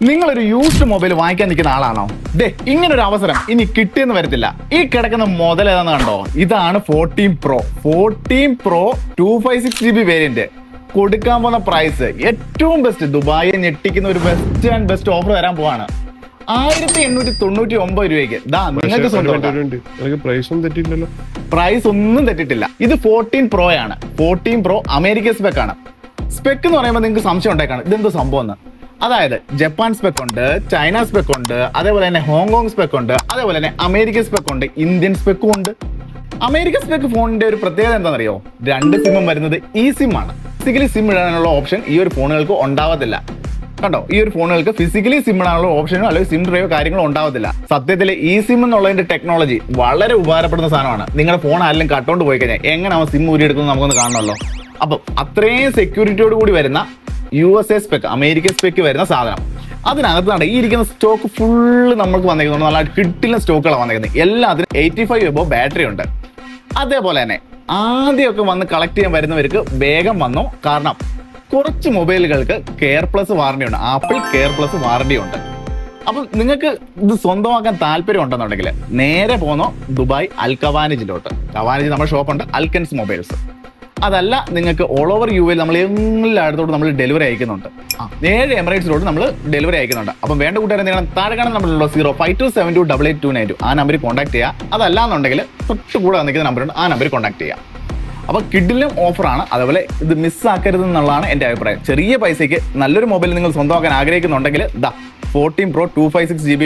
നിങ്ങളൊരു used mobile വാങ്ങിക്കാൻ നിൽക്കുന്ന ആളാണോ? ഇങ്ങനൊരു അവസരം ഇനി കിട്ടിയെന്ന് വരത്തില്ല. ഈ കിടക്കുന്ന മുതൽ ഏതാന്ന് കണ്ടോ? ഇതാണ് 14 Pro 256GB വേരിയന്റ്. കൊടുക്കാൻ പോകുന്ന പ്രൈസ് ഏറ്റവും ബെസ്റ്റ്, ദുബായിയെ ഞെട്ടിക്കുന്ന ഒരു ബെസ്റ്റ് ഓഫർ വരാൻ പോവാണ്. 1899 രൂപയ്ക്ക് നിങ്ങൾക്ക് പ്രൈസ് ഒന്നും തെറ്റിട്ടില്ല. ഇത് 14 Pro ആണ്. 14 Pro അമേരിക്കൻ സ്പെക് ആണ്. സ്പെക്ക് എന്ന് പറയുമ്പോൾ നിങ്ങൾക്ക് സംശയം ഉണ്ടായിക്കാണ് ഇതെന്തോ സംഭവം എന്ന്. അതായത് ജപ്പാൻ സ്പെക് ഉണ്ട്, ചൈന സ്പെക് ഉണ്ട്, അതേപോലെ തന്നെ ഹോങ്കോങ് സ്പെക് ഉണ്ട്, അതേപോലെ തന്നെ അമേരിക്കൻ സ്പെക് ഉണ്ട്, ഇന്ത്യൻ സ്പെക്കും ഉണ്ട്. അമേരിക്കൻ സ്പെക് ഫോണിന്റെ ഒരു പ്രത്യേകത എന്താണെന്നറിയോ? 2 സിമ്മും വരുന്നത് ഈ സിം ആണ്. ഫിസിക്കലി സിം ഇടാനുള്ള ഓപ്ഷൻ ഈ ഒരു ഫോണുകൾക്ക് ഉണ്ടാവത്തില്ല. കണ്ടോ, ഈ ഒരു ഫോണുകൾക്ക് ഫിസിക്കലി സിം ഇടാനുള്ള ഓപ്ഷനോ അല്ലെങ്കിൽ സിം ഡ്രൈവോ കാര്യങ്ങളോ ഉണ്ടാവത്തില്ല. സത്യത്തിൽ ഈ സിം എന്നുള്ളതിന്റെ ടെക്നോളജി വളരെ ഉപകാരപ്പെടുന്ന സാധനമാണ്. നിങ്ങളുടെ ഫോൺ ആരെങ്കിലും കട്ടോണ്ട് പോയി കഴിഞ്ഞാൽ എങ്ങനെ അവൻ സിം ഊരിയെടുക്കുന്നത് നമുക്കൊന്ന് കാണണമല്ലോ. അപ്പം അത്രയും സെക്യൂരിറ്റിയോട് കൂടി വരുന്ന USA സ്പെക്, അമേരിക്കൻ സ്പെക്ക് വരുന്ന സാധനം. അതിനകത്താണ് ഈ ഇരിക്കുന്ന സ്റ്റോക്ക് ഫുള്ള് നമുക്ക് വന്നിരിക്കുന്നത്. നല്ല കിട്ടില്ല സ്റ്റോക്കുകളാണ് വന്നിരിക്കുന്നത്. എല്ലാത്തിനും 85 എബോ ബാറ്ററി ഉണ്ട്. അതേപോലെ തന്നെ ആദ്യമൊക്കെ വന്ന് കളക്ട് ചെയ്യാൻ വരുന്നവർക്ക് വേഗം വന്നോ, കാരണം കുറച്ച് മൊബൈലുകൾക്ക് കെയർ പ്ലസ് വാറണ്ടി ഉണ്ട്. ആപ്പിൾ കെയർ പ്ലസ് വാറണ്ടി ഉണ്ട്. അപ്പം നിങ്ങൾക്ക് ഇത് സ്വന്തമാക്കാൻ താല്പര്യം ഉണ്ടെന്നുണ്ടെങ്കിൽ നേരെ പോന്നോ ദുബായ് അൽ കവാനിജിലോട്ട്. കവാനിജ് നമ്മുടെ ഷോപ്പുണ്ട്, അൽക്കൻസ് മൊബൈൽസ്. അതല്ല, നിങ്ങൾക്ക് ഓൾ ഓവർ UAE നമ്മൾ എല്ലായിടത്തോട്ടും നമ്മൾ ഡെലിവറി അയക്കുന്നുണ്ട്. 7 എമിറേറ്റ്സിലോട്ട് നമ്മൾ ഡെലിവറി അയക്കുന്നുണ്ട്. അപ്പം വേണ്ട കൂട്ടുകാരെ നിങ്ങൾ താഴെ കാണുന്ന നമ്പറിലുള്ള 0527288292 ആ നമ്പറിൽ കോൺടാക്ട് ചെയ്യുക. അതല്ലാന്നുണ്ടെങ്കിൽ തൊട്ട് കൂടെ നിൽക്കുന്ന നമ്പറുണ്ട്, ആ നമ്പറിൽ കോൺടാക്ട് ചെയ്യുക. അപ്പോൾ കിഡിലും ഓഫറാണ്. അതേപോലെ ഇത് മിസ്സാക്കരുത് എന്നുള്ളതാണ് എൻ്റെ അഭിപ്രായം. ചെറിയ പൈസയ്ക്ക് നല്ലൊരു മൊബൈൽ നിങ്ങൾ സ്വന്തമാക്കാൻ ആഗ്രഹിക്കുന്നുണ്ടെങ്കിൽ 14 Pro 256GB